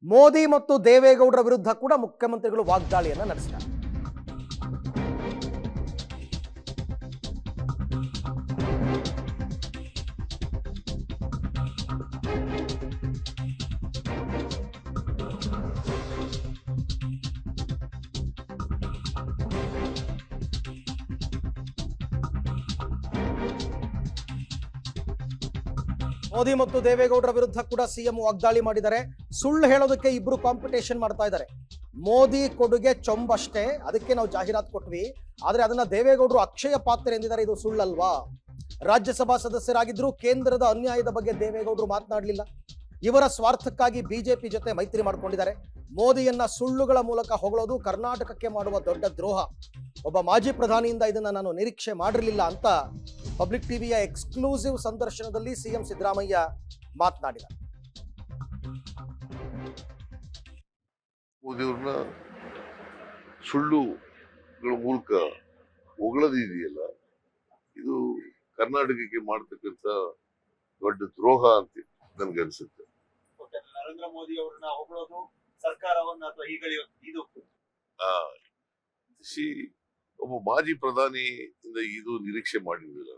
ಮೋದಿ ಮತ್ತು ದೇವೇಗೌಡರ ವಿರುದ್ಧ ಕೂಡ ಮುಖ್ಯಮಂತ್ರಿಗಳು ವಾಗ್ದಾಳಿಯನ್ನ ನಡೆಸಿದ್ದಾರೆ. ಮೋದಿ ಮತ್ತು ದೇವೇಗೌಡರ ವಿರುದ್ಧ ಕೂಡ ಸಿಎಂ ವಾಗ್ದಾಳಿ ಮಾಡಿದ್ದಾರೆ. ಸುಳ್ಳು ಹೇಳೋದಕ್ಕೆ ಇಬ್ರು ಕಾಂಪಿಟೇಷನ್ ಮಾಡ್ತಾ ಇದ್ದಾರೆ. ಮೋದಿ ಕೊಡುಗೆ ಚೊಂಬಷ್ಟೇ, ಅದಕ್ಕೆ ನಾವು ಜಾಹೀರಾತು ಕೊಟ್ವಿ, ಆದ್ರೆ ಅದನ್ನ ದೇವೇಗೌಡರು ಅಕ್ಷಯ ಪಾತ್ರೆ ಎಂದಿದ್ದಾರೆ. ಇದು ಸುಳ್ಳಲ್ವಾ? ರಾಜ್ಯಸಭಾ ಸದಸ್ಯರಾಗಿದ್ರು ಕೇಂದ್ರದ ಅನ್ಯಾಯದ ಬಗ್ಗೆ ದೇವೇಗೌಡರು ಮಾತನಾಡಲಿಲ್ಲ. ಇವರ ಸ್ವಾರ್ಥಕ್ಕಾಗಿ ಬಿಜೆಪಿ ಜೊತೆ ಮೈತ್ರಿ ಮಾಡಿಕೊಂಡಿದ್ದಾರೆ. ಮೋದಿಯನ್ನ ಸುಳ್ಳುಗಳ ಮೂಲಕ ಹೊಗಳೋದು ಕರ್ನಾಟಕಕ್ಕೆ ಮಾಡುವ ದೊಡ್ಡ ದ್ರೋಹ. ಒಬ್ಬ ಮಾಜಿ ಪ್ರಧಾನಿಯಿಂದ ಇದನ್ನ ನಾನು ನಿರೀಕ್ಷೆ ಮಾಡಿರಲಿಲ್ಲ ಅಂತ ಪಬ್ಲಿಕ್ ಟಿವಿಯ ಎಕ್ಸ್ಕ್ಲೂಸಿವ್ ಸಂದರ್ಶನದಲ್ಲಿ ಸಿಎಂ ಸಿದ್ದರಾಮಯ್ಯ ಮಾತನಾಡಿದ್ದಾರೆ. ಮೋದಿಯವ್ರನ್ನ ಸುಳ್ಳುಗಳ ಮೂಲಕ ಹೊಗಳದಿದೆಯಲ್ಲ, ಇದು ಕರ್ನಾಟಕಕ್ಕೆ ಮಾಡ್ತಕ್ಕಂಥ ದೊಡ್ಡ ದ್ರೋಹ ಅಂತ ನನ್ಗನ್ಸುತ್ತೆ. ನರೇಂದ್ರ ಮೋದಿ ಅವರನ್ನ ಹೊಗಳೋದು, ಸರ್ಕಾರವನ್ನ ಅಥವಾ ಹೀಗಳೆಯೋದು, ಇದು ಒಬ್ಬ ಮಾಜಿ ಪ್ರಧಾನಿಯಿಂದ ಇದು ನಿರೀಕ್ಷೆ ಮಾಡಿರಲಿಲ್ಲ.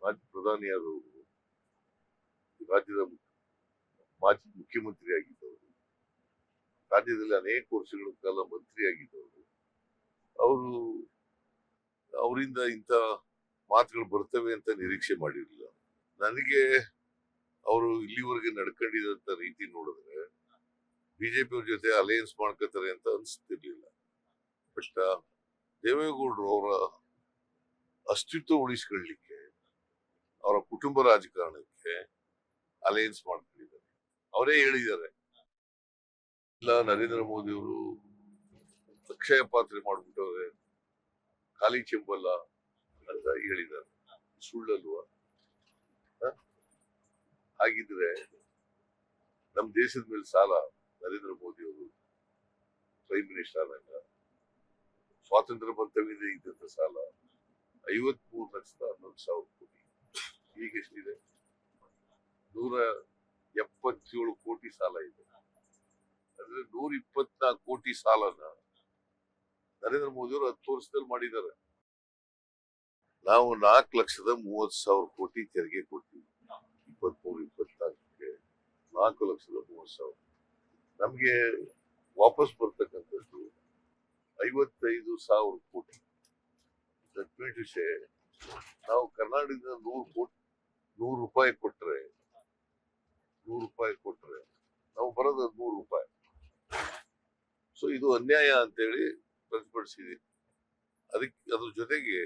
ಮಾಜಿ ಪ್ರಧಾನಿಯಾದವರು, ರಾಜ್ಯದ ಮಾಜಿ ಮುಖ್ಯಮಂತ್ರಿ ಆಗಿದ್ದವರು, ರಾಜ್ಯದಲ್ಲಿ ಅನೇಕ ವರ್ಷಗಳ ಕಾಲ ಮಂತ್ರಿ ಆಗಿದ್ದವರು, ಅವರಿಂದ ಇಂಥ ಮಾತುಗಳು ಬರ್ತವೆ ಅಂತ ನಿರೀಕ್ಷೆ ಮಾಡಿರಲಿಲ್ಲ. ನನಗೆ ಅವರು ಇಲ್ಲಿವರೆಗೆ ನಡ್ಕೊಂಡಿದಂತ ರೀತಿ ನೋಡಿದ್ರೆ ಬಿಜೆಪಿ ಅವ್ರ ಜೊತೆ ಅಲಯನ್ಸ್ ಮಾಡ್ಕೋತಾರೆ ಅಂತ ಅನ್ಸ್ತಿರ್ಲಿಲ್ಲ. ಬಟ್ ದೇವೇಗೌಡರು ಅವರ ಅಸ್ತಿತ್ವ ಉಳಿಸ್ಕೊಳ್ಳಿಕ್ಕೆ, ಅವರ ಕುಟುಂಬ ರಾಜಕಾರಣಕ್ಕೆ ಅಲಯನ್ಸ್ ಮಾಡ್ಕೊಂಡಿದ್ದಾರೆ. ಅವರೇ ಹೇಳಿದ್ದಾರೆ, ಇಲ್ಲ ನರೇಂದ್ರ ಮೋದಿ ಅವರು ಅಕ್ಷಯ ಪಾತ್ರೆ ಮಾಡ್ಬಿಟ್ಟವ್ರೆ, ಖಾಲಿ ಚೆಂಬಲ್ಲ ಅಂತ ಹೇಳಿದ್ದಾರೆ. ಸುಳ್ಳಲ್ವಾ? ಹಾಗಿದ್ರೆ ನಮ್ ದೇಶದ ಮೇಲೆ ಸಾಲ ನರೇಂದ್ರ ಮೋದಿ ಅವರು ಪ್ರೈಮ್ ಮಿನಿಸ್ಟರ್ ಆದಾಗ ಸ್ವಾತಂತ್ರ್ಯ ಬಂತವಿದೆ ಇದ್ದಂತ ಸಾಲ 53,11,000 ಕೋಟಿ. ಈಗ ಎಷ್ಟಿದೆ? 177 ಕೋಟಿ ಸಾಲ ಇದೆ. ಅಂದ್ರೆ 124 ಕೋಟಿ ಸಾಲನ ನರೇಂದ್ರ ಮೋದಿ ಅವರು 10 ವರ್ಷದಲ್ಲಿ ಮಾಡಿದ್ದಾರೆ. ನಾವು 4,30,30,000 ಕೋಟಿ ತೆರಿಗೆ ಕೊಡ್ತೀವಿ. 23-24ಕ್ಕೆ 4,30,30,000. ನಮ್ಗೆ ವಾಪಸ್ ಬರ್ತಕ್ಕಂಥದ್ದು 55,000 ಕೋಟಿ. ನಾವು ಕರ್ನಾಟಕದಿಂದ 100 ರೂಪಾಯಿ ಕೊಟ್ರೆ ನಾವು ಬರೋದು 100 ರೂಪಾಯಿ. ಸೊ ಇದು ಅನ್ಯಾಯ ಅಂತೇಳಿ ಪ್ರತಿಭಟಿಸಿದ್ವಿ. ಅದ್ರ ಜೊತೆಗೆ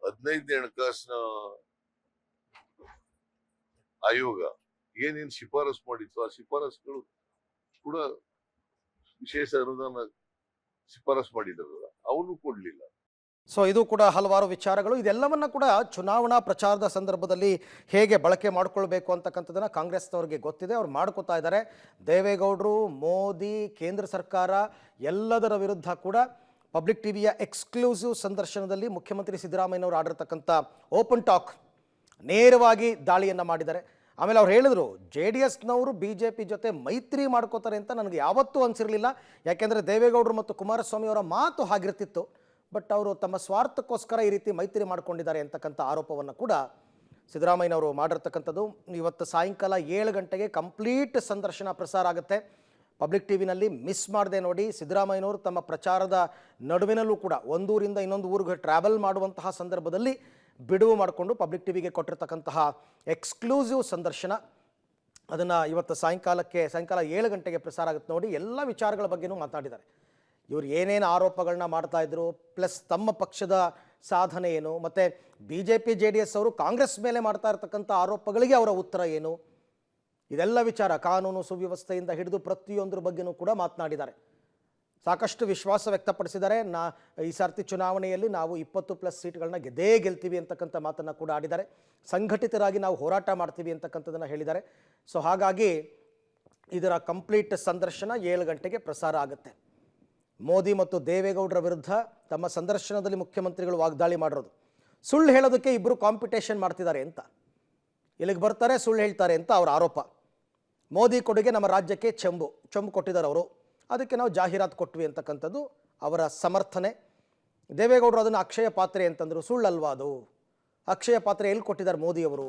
15ನೇ ಹಣಕಾಸಿನ ಆಯೋಗ ಏನೇನು ಶಿಫಾರಸು ಮಾಡಿತ್ತು, ಆ ಶಿಫಾರಸುಗಳು ಕೂಡ ವಿಶೇಷ ಅನುದಾನ ಶಿಫಾರಸು ಮಾಡಿದಾರಲ್ಲ, ಅವನು ಕೊಡ್ಲಿಲ್ಲ. ಸೊ ಇದು ಕೂಡ ಹಲವಾರು ವಿಚಾರಗಳು. ಇದೆಲ್ಲವನ್ನ ಕೂಡ ಚುನಾವಣಾ ಪ್ರಚಾರದ ಸಂದರ್ಭದಲ್ಲಿ ಹೇಗೆ ಬಳಕೆ ಮಾಡ್ಕೊಳ್ಬೇಕು ಅಂತಕ್ಕಂಥದ್ದನ್ನ ಕಾಂಗ್ರೆಸ್ನವ್ರಿಗೆ ಗೊತ್ತಿದೆ, ಅವ್ರು ಮಾಡ್ಕೋತಾ ಇದ್ದಾರೆ. ದೇವೇಗೌಡರು, ಮೋದಿ, ಕೇಂದ್ರ ಸರ್ಕಾರ ಎಲ್ಲದರ ವಿರುದ್ಧ ಕೂಡ ಪಬ್ಲಿಕ್ ಟಿವಿಯ ಎಕ್ಸ್ಕ್ಲೂಸಿವ್ ಸಂದರ್ಶನದಲ್ಲಿ ಮುಖ್ಯಮಂತ್ರಿ ಸಿದ್ದರಾಮಯ್ಯನವರು ಆಡಿರ್ತಕ್ಕಂಥ ಓಪನ್ ಟಾಕ್ ನೇರವಾಗಿ ದಾಳಿಯನ್ನು ಮಾಡಿದ್ದಾರೆ. ಆಮೇಲೆ ಅವ್ರು ಹೇಳಿದ್ರು, JDSನವರು BJP ಜೊತೆ ಮೈತ್ರಿ ಮಾಡ್ಕೋತಾರೆ ಅಂತ ನನಗೆ ಯಾವತ್ತೂ ಅನಿಸಿರಲಿಲ್ಲ. ಯಾಕೆಂದರೆ ದೇವೇಗೌಡರು ಮತ್ತು ಕುಮಾರಸ್ವಾಮಿ ಅವರ ಮಾತು ಹಾಗಿರ್ತಿತ್ತು. ಬಟ್ ಅವರು ತಮ್ಮ ಸ್ವಾರ್ಥಕ್ಕೋಸ್ಕರ ಈ ರೀತಿ ಮೈತ್ರಿ ಮಾಡ್ಕೊಂಡಿದ್ದಾರೆ ಅಂತಕ್ಕಂಥ ಆರೋಪವನ್ನು ಕೂಡ ಸಿದ್ದರಾಮಯ್ಯನವರು ಮಾಡಿರ್ತಕ್ಕಂಥದ್ದು. ಇವತ್ತು ಸಾಯಂಕಾಲ 7 ಗಂಟೆಗೆ ಕಂಪ್ಲೀಟ್ ಸಂದರ್ಶನ ಪ್ರಸಾರ ಆಗುತ್ತೆ ಪಬ್ಲಿಕ್ ಟಿವಿನಲ್ಲಿ. ಮಿಸ್ ಮಾಡದೆ ನೋಡಿ. ಸಿದ್ದರಾಮಯ್ಯನವರು ತಮ್ಮ ಪ್ರಚಾರದ ನಡುವಿನಲ್ಲೂ ಕೂಡ ಒಂದೂರಿಂದ ಇನ್ನೊಂದು ಊರಿಗೆ ಟ್ರಾವೆಲ್ ಮಾಡುವಂತಹ ಸಂದರ್ಭದಲ್ಲಿ ಬಿಡುವು ಮಾಡಿಕೊಂಡು ಪಬ್ಲಿಕ್ ಟಿವಿಗೆ ಕೊಟ್ಟಿರ್ತಕ್ಕಂತಹ ಎಕ್ಸ್ಕ್ಲೂಸಿವ್ ಸಂದರ್ಶನ, ಅದನ್ನು ಇವತ್ತು ಸಾಯಂಕಾಲ 7 ಗಂಟೆಗೆ ಪ್ರಸಾರ ಆಗುತ್ತೆ ನೋಡಿ. ಎಲ್ಲ ವಿಚಾರಗಳ ಬಗ್ಗೆನೂ ಮಾತಾಡಿದ್ದಾರೆ. ಇವರು ಏನೇನು ಆರೋಪಗಳನ್ನ ಮಾಡ್ತಾ ಇದ್ರು, ಪ್ಲಸ್ ತಮ್ಮ ಪಕ್ಷದ ಸಾಧನೆ ಏನು, ಮತ್ತು BJP JDS ಅವರು ಕಾಂಗ್ರೆಸ್ ಮೇಲೆ ಮಾಡ್ತಾ ಇರ್ತಕ್ಕಂಥ ಆರೋಪಗಳಿಗೆ ಅವರ ಉತ್ತರ ಏನು, ಇದೆಲ್ಲ ವಿಚಾರ, ಕಾನೂನು ಸುವ್ಯವಸ್ಥೆಯಿಂದ ಹಿಡಿದು ಪ್ರತಿಯೊಂದರ ಬಗ್ಗೆನೂ ಕೂಡ ಮಾತನಾಡಿದ್ದಾರೆ. ಸಾಕಷ್ಟು ವಿಶ್ವಾಸ ವ್ಯಕ್ತಪಡಿಸಿದ್ದಾರೆ. ಈ ಸರ್ತಿ ಚುನಾವಣೆಯಲ್ಲಿ ನಾವು 20+ ಸೀಟ್ಗಳನ್ನ ಗೆಲ್ತೀವಿ ಅಂತಕ್ಕಂಥ ಮಾತನ್ನು ಕೂಡ ಆಡಿದ್ದಾರೆ. ಸಂಘಟಿತರಾಗಿ ನಾವು ಹೋರಾಟ ಮಾಡ್ತೀವಿ ಅಂತಕ್ಕಂಥದ್ದನ್ನು ಹೇಳಿದ್ದಾರೆ. ಸೊ ಹಾಗಾಗಿ ಇದರ ಕಂಪ್ಲೀಟ್ ಸಂದರ್ಶನ 7 ಗಂಟೆಗೆ ಪ್ರಸಾರ ಆಗುತ್ತೆ. ಮೋದಿ ಮತ್ತು ದೇವೇಗೌಡರ ವಿರುದ್ಧ ತಮ್ಮ ಸಂದರ್ಶನದಲ್ಲಿ ಮುಖ್ಯಮಂತ್ರಿಗಳು ವಾಗ್ದಾಳಿ ಮಾಡಿರೋದು, ಸುಳ್ಳು ಹೇಳೋದಕ್ಕೆ ಇಬ್ಬರು ಕಾಂಪಿಟೇಷನ್ ಮಾಡ್ತಿದ್ದಾರೆ ಅಂತ, ಇಲ್ಲಿಗೆ ಬರ್ತಾರೆ ಸುಳ್ಳು ಹೇಳ್ತಾರೆ ಅಂತ ಅವರ ಆರೋಪ. ಮೋದಿ ಕೊಡುಗೆ ನಮ್ಮ ರಾಜ್ಯಕ್ಕೆ ಚೆಂಬು ಕೊಟ್ಟಿದ್ದಾರೆ ಅವರು, ಅದಕ್ಕೆ ನಾವು ಜಾಹೀರಾತು ಕೊಟ್ವಿ ಅಂತಕ್ಕಂಥದ್ದು ಅವರ ಸಮರ್ಥನೆ. ದೇವೇಗೌಡರು ಅದನ್ನು ಅಕ್ಷಯ ಪಾತ್ರೆ ಅಂತಂದರು. ಸುಳ್ಳಲ್ವಾ ಅದು? ಅಕ್ಷಯ ಪಾತ್ರೆ ಎಲ್ಲಿ ಕೊಟ್ಟಿದ್ದಾರೆ ಮೋದಿಯವರು?